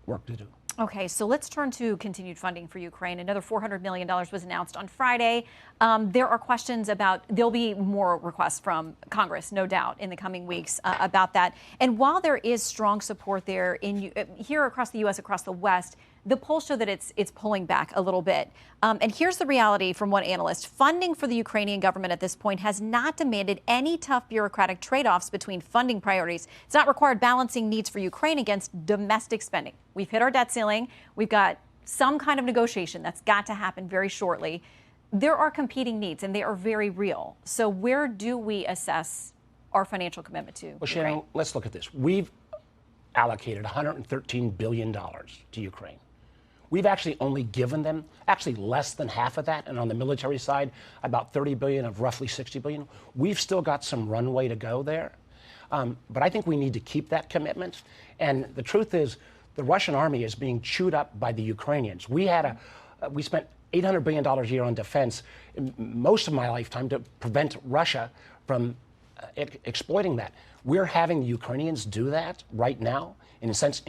work to do. Okay, so let's turn to continued funding for Ukraine. Another $400 million was announced on Friday. There are questions about, there'll be more requests from Congress, no doubt, in the coming weeks about that. And while there is strong support there here across the U.S., across the West, the polls show that it's pulling back a little bit. And here's the reality from one analyst. Funding for the Ukrainian government at this point has not demanded any tough bureaucratic trade-offs between funding priorities. It's not required balancing needs for Ukraine against domestic spending. We've hit our debt ceiling. We've got some kind of negotiation that's got to happen very shortly. There are competing needs, and they are very real. So where do we assess our financial commitment to Ukraine? Shannon, let's look at this. We've allocated $113 billion to Ukraine. We've actually only given them actually less than half of that, and on the military side, about $30 billion of roughly $60 billion. We've still got some runway to go there, but I think we need to keep that commitment. And the truth is, the Russian army is being chewed up by the Ukrainians. We spent $800 billion a year on defense in most of my lifetime to prevent Russia from exploiting that. We're having the Ukrainians do that right now, in a sense,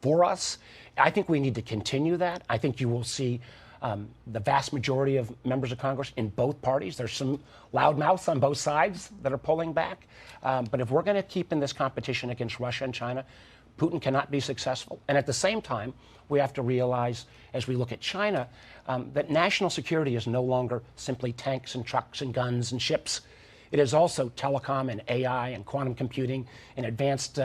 for us. I think we need to continue that. I think you will see the vast majority of members of Congress in both parties. There's some loudmouths on both sides that are pulling back. But if we're going to keep in this competition against Russia and China, Putin cannot be successful. And at the same time, we have to realize, as we look at China, that national security is no longer simply tanks and trucks and guns and ships. It is also telecom and AI and quantum computing and advanced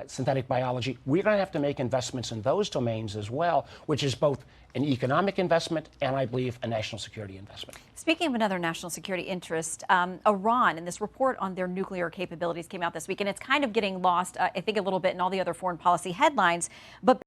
synthetic biology. We're going to have to make investments in those domains as well, which is both an economic investment and, I believe, a national security investment. Speaking of another national security interest, Iran, and this report on their nuclear capabilities came out this week, and it's kind of getting lost, I think, a little bit in all the other foreign policy headlines. But